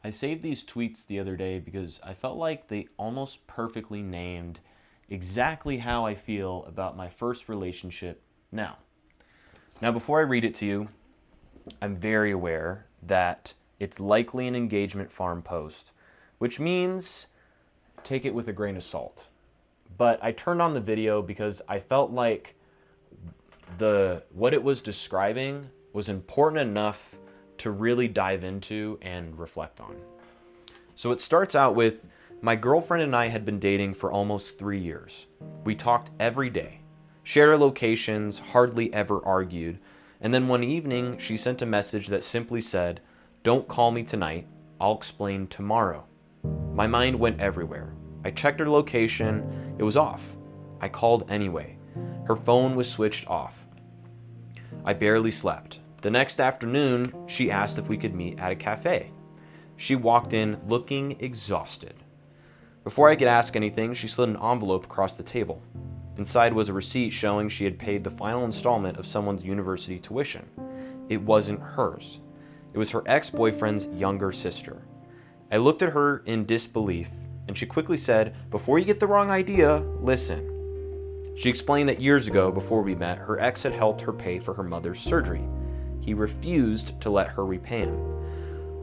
I saved these tweets the other day because I felt like they almost perfectly named exactly how I feel about my first relationship now. Now, before I read it to you, I'm very aware that it's likely an engagement farm post, which means take it with a grain of salt. But I turned on the video because I felt like what it was describing was important enough to really dive into and reflect on. So it starts out with, my girlfriend and I had been dating for almost 3 years. We talked every day, shared our locations, hardly ever argued, and then one evening she sent a message that simply said, "Don't call me tonight, I'll explain tomorrow." My mind went everywhere. I checked her location, it was off. I called anyway. Her phone was switched off. I barely slept. The next afternoon, she asked if we could meet at a cafe. She walked in looking exhausted. Before I could ask anything, she slid an envelope across the table. Inside was a receipt showing she had paid the final installment of someone's university tuition. It wasn't hers. It was her ex-boyfriend's younger sister. I looked at her in disbelief, and she quickly said, "Before you get the wrong idea, listen." She explained that years ago, before we met, her ex had helped her pay for her mother's surgery. He refused to let her repay him.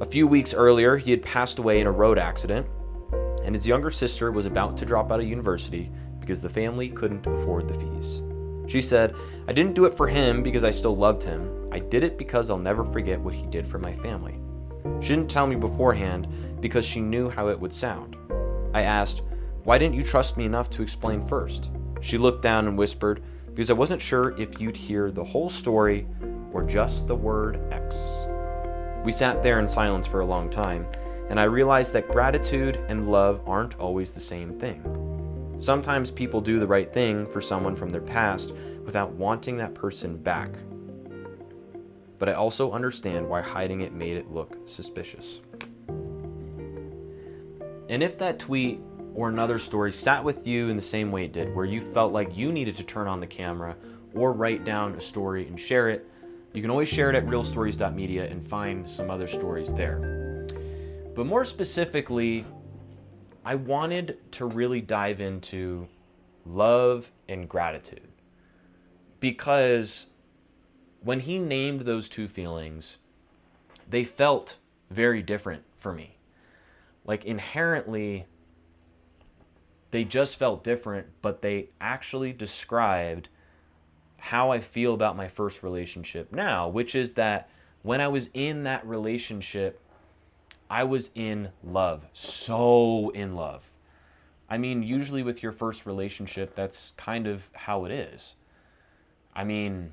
A few weeks earlier, he had passed away in a road accident, and his younger sister was about to drop out of university because the family couldn't afford the fees. She said, "I didn't do it for him because I still loved him. I did it because I'll never forget what he did for my family." She didn't tell me beforehand because she knew how it would sound. I asked, "Why didn't you trust me enough to explain first?" She looked down and whispered, "Because I wasn't sure if you'd hear the whole story or just the word X." We sat there in silence for a long time, and I realized that gratitude and love aren't always the same thing. Sometimes people do the right thing for someone from their past without wanting that person back. But I also understand why hiding it made it look suspicious. And if that tweet or another story sat with you in the same way it did, where you felt like you needed to turn on the camera or write down a story and share it, you can always share it at realstories.media and find some other stories there. But more specifically, I wanted to really dive into love and gratitude. Because when he named those two feelings, they felt very different for me. Like inherently, they just felt different, but they actually described how I feel about my first relationship now, which is that when I was in that relationship, I was in love, so in love. I mean, usually with your first relationship, that's kind of how it is. I mean,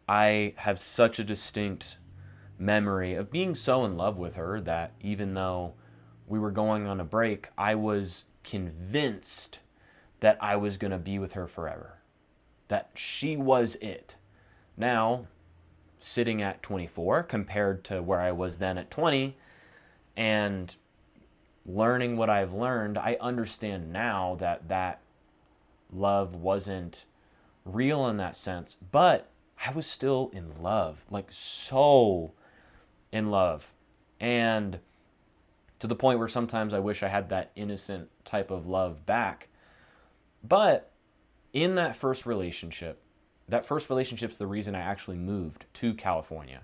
I have such a distinct memory of being so in love with her that even though we were going on a break, I was convinced that I was going to be with her forever, that she was it. Now, sitting at 24 compared to where I was then at 20 and learning what I've learned, I understand now that that love wasn't real in that sense, but I was still in love, like so in love. And to the point where sometimes I wish I had that innocent type of love back. But in that first relationship's the reason I actually moved to California.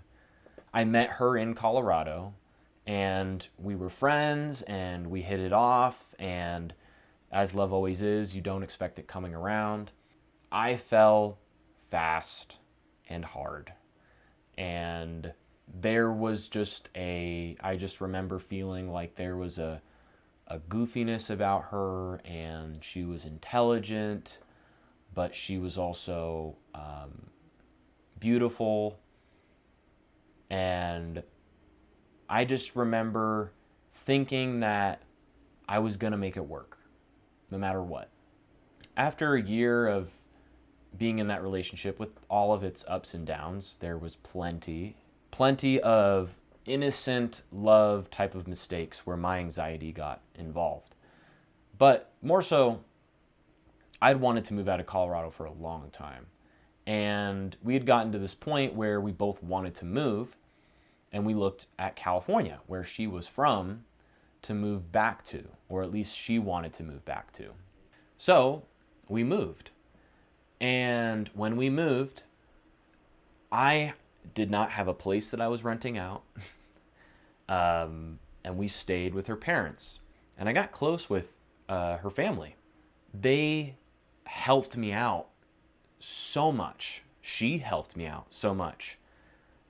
I met her in Colorado, and we were friends, and we hit it off, and as love always is, you don't expect it coming around. I fell fast and hard, and there was I just remember feeling like there was a goofiness about her, and she was intelligent, but she was also beautiful. And I just remember thinking that I was going to make it work, no matter what. After a year of being in that relationship with all of its ups and downs, there was plenty of innocent love type of mistakes where my anxiety got involved. But more so, I'd wanted to move out of Colorado for a long time. And we had gotten to this point where we both wanted to move. and we looked at California, where she was from, to move back to, or at least she wanted to move back to. So we moved. And when we moved, I did not have a place that I was renting out. And we stayed with her parents. And I got close with her family. They helped me out so much. She helped me out so much.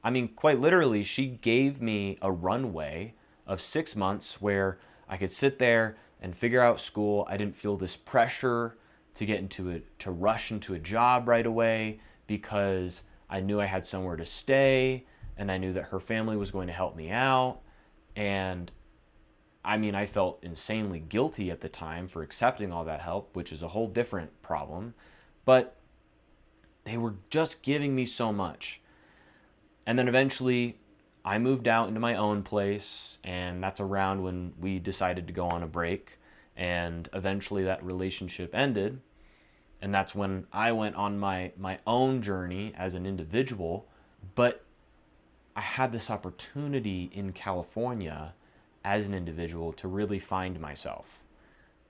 I mean, quite literally, she gave me a runway of 6 months where I could sit there and figure out school. I didn't feel this pressure to get into it, to rush into a job right away, because I knew I had somewhere to stay and I knew that her family was going to help me out. And I mean, I felt insanely guilty at the time for accepting all that help, which is a whole different problem. But they were just giving me so much. And then eventually I moved out into my own place, and that's around when we decided to go on a break. And eventually that relationship ended. And that's when I went on my own journey as an individual. But I had this opportunity in California as an individual to really find myself.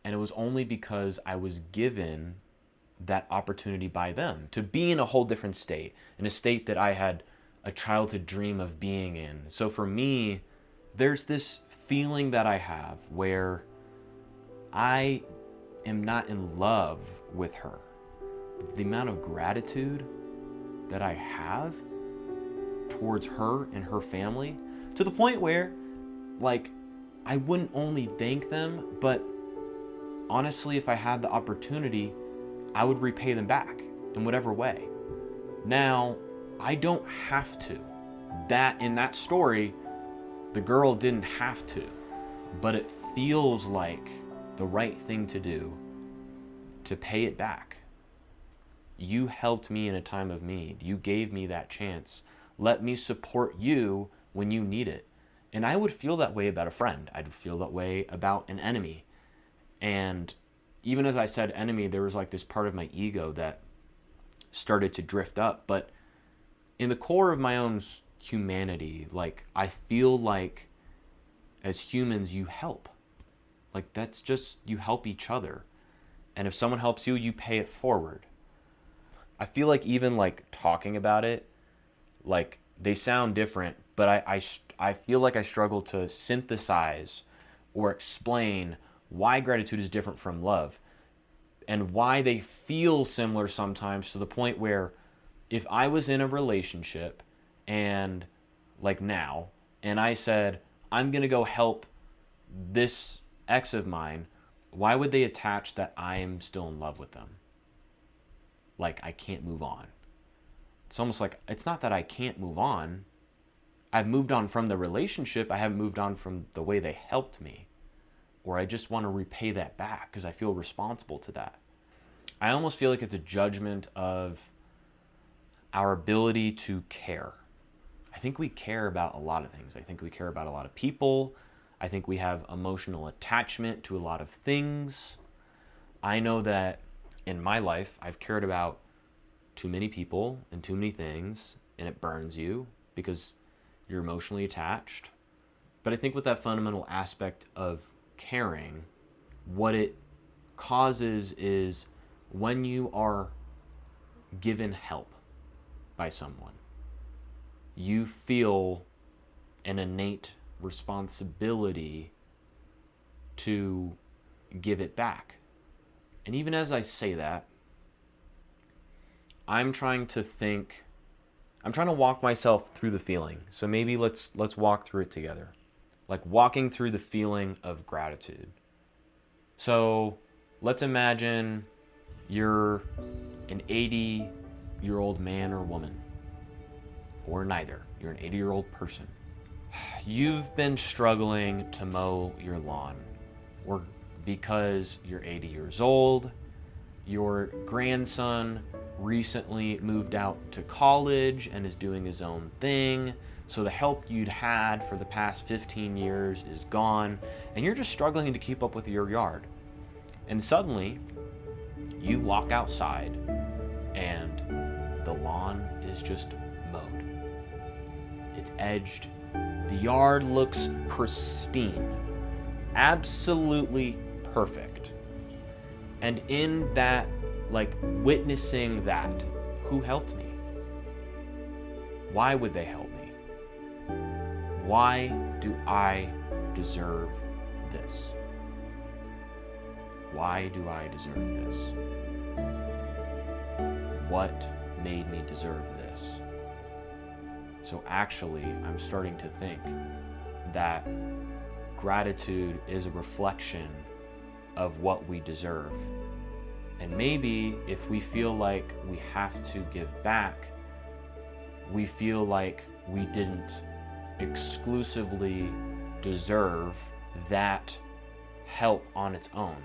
And it was only because I was given that opportunity by them to be in a whole different state, in a state that I had a childhood dream of being in. So for me, there's this feeling that I have where I am not in love with her. The amount of gratitude that I have towards her and her family, to the point where, like, I wouldn't only thank them, but honestly, if I had the opportunity, I would repay them back in whatever way. Now, I don't have to. That, in that story, the girl didn't have to, but it feels like the right thing to do to pay it back. You helped me in a time of need. You gave me that chance. Let me support you when you need it. And I would feel that way about a friend. I'd feel that way about an enemy. And even as I said enemy, there was like this part of my ego that started to drift up. But in the core of my own humanity, like, I feel like as humans, you help. Like, that's just, you help each other. And if someone helps you, you pay it forward. I feel like even like talking about it, like, they sound different, but I feel like I struggle to synthesize or explain why gratitude is different from love and why they feel similar sometimes, to the point where if I was in a relationship and, like now, and I said, I'm going to go help this ex of mine, why would they attach that I am still in love with them? Like, I can't move on. It's almost like, it's not that I can't move on. I've moved on from the relationship. I haven't moved on from the way they helped me. Or I just want to repay that back because I feel responsible to that. I almost feel like it's a judgment of our ability to care. I think we care about a lot of things. I think we care about a lot of people. I think we have emotional attachment to a lot of things. I know that in my life, I've cared about too many people and too many things, and it burns you because you're emotionally attached. But I think with that fundamental aspect of caring, what it causes is when you are given help by someone, you feel an innate responsibility to give it back. And even as I say that, I'm trying to walk myself through the feeling. So maybe let's walk through it together. Like walking through the feeling of gratitude. So let's imagine you're an 80-year-old man or woman, or neither. You're an 80-year-old person. You've been struggling to mow your lawn, or because you're 80 years old, your grandson recently moved out to college and is doing his own thing, so the help you'd had for the past 15 years is gone, and you're just struggling to keep up with your yard. And suddenly, you walk outside, and the lawn is just mowed. It's edged, The yard looks pristine, absolutely perfect. And in that, like witnessing that, who helped me? Why would they help me? Why do I deserve this? Why do I deserve this? What made me deserve this? So actually, I'm starting to think that gratitude is a reflection of what we deserve. And maybe if we feel like we have to give back, we feel like we didn't exclusively deserve that help on its own.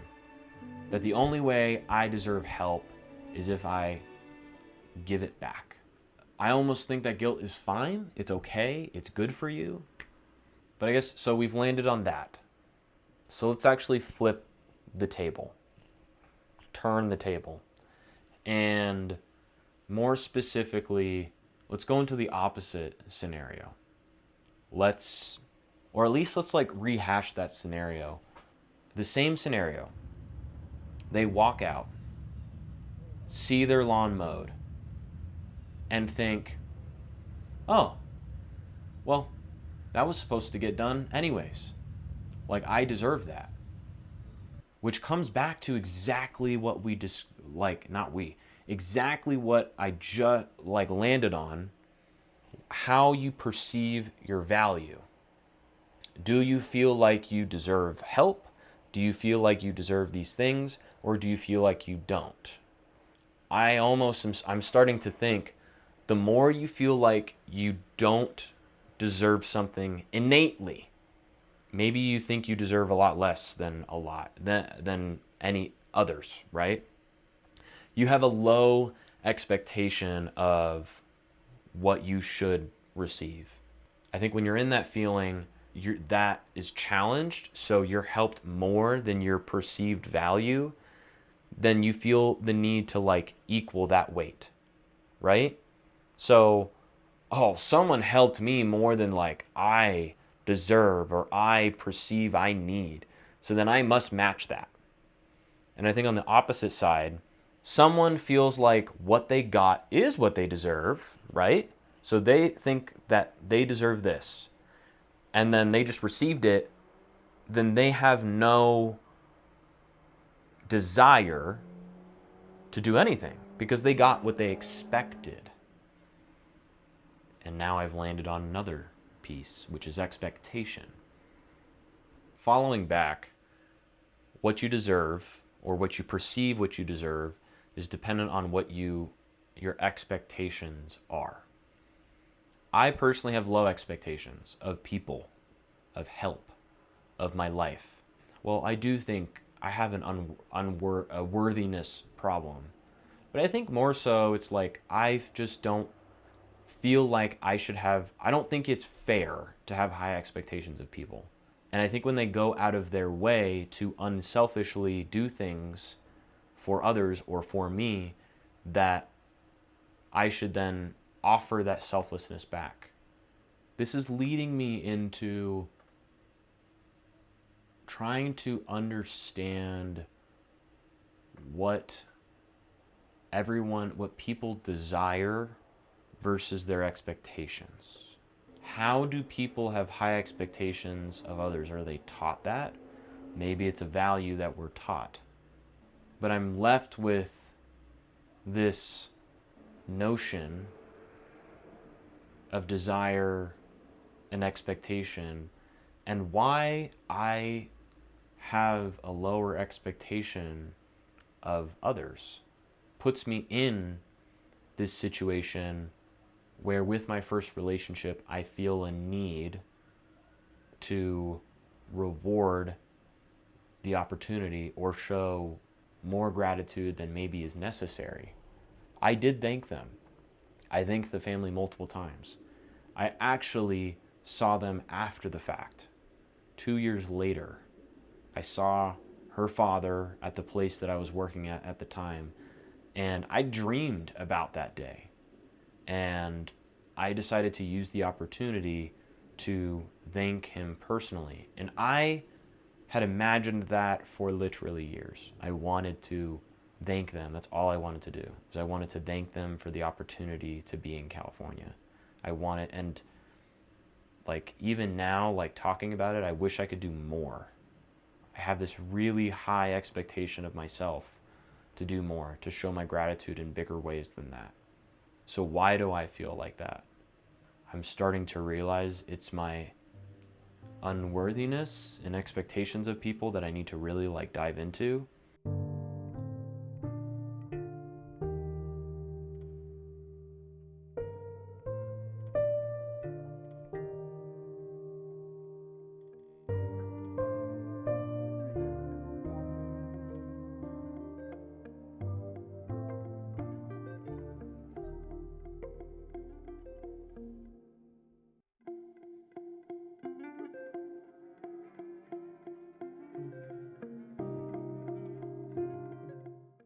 That the only way I deserve help is if I give it back. I almost think that guilt is fine, it's okay, it's good for you. But I guess, so we've landed on that. So let's actually flip the table. Turn the table. And more specifically, let's go into the opposite scenario. Or at least let's like rehash that scenario. The same scenario. They walk out, see their lawn mowed, and think, oh, well, that was supposed to get done anyways. Like, I deserve that. Which comes back to exactly what exactly what I just landed on, how you perceive your value. Do you feel like you deserve help? Do you feel like you deserve these things? Or do you feel like you don't? I'm starting to think the more you feel like you don't deserve something innately, maybe you think you deserve a lot less than any others, right? You have a low expectation of what you should receive. I think when you're in that feeling, that is challenged, so you're helped more than your perceived value, then you feel the need to equal that weight, right? So, oh, someone helped me more than I deserve or I perceive I need, so then I must match that. And I think on the opposite side, someone feels like what they got is what they deserve, right? So they think that they deserve this, and then they just received it, then they have no desire to do anything because they got what they expected. And now I've landed on another piece, which is expectation. Following back, what you deserve or what you perceive what you deserve is dependent on what your expectations are. I personally have low expectations of people, of help, of my life. Well, I do think I have a worthiness problem. But I think more so it's I just don't feel like I don't think it's fair to have high expectations of people. And I think when they go out of their way to unselfishly do things for others or for me, that I should then offer that selflessness back. This is leading me into trying to understand what people desire versus their expectations. How do people have high expectations of others? Are they taught that? Maybe it's a value that we're taught. But I'm left with this notion of desire and expectation, and why I have a lower expectation of others puts me in this situation where with my first relationship I feel a need to reward the opportunity or show more gratitude than maybe is necessary. I did thank them. I thanked the family multiple times. I actually saw them after the fact. 2 years later, I saw her father at the place that I was working at the time, and I dreamed about that day. And I decided to use the opportunity to thank him personally. And I had imagined that for literally years. I wanted to thank them. That's all I wanted to do. Is I wanted to thank them for the opportunity to be in California. I wanted, and like even now, like talking about it, I wish I could do more. I have this really high expectation of myself to do more, to show my gratitude in bigger ways than that. So why do I feel like that? I'm starting to realize it's my unworthiness and expectations of people that I need to really like dive into.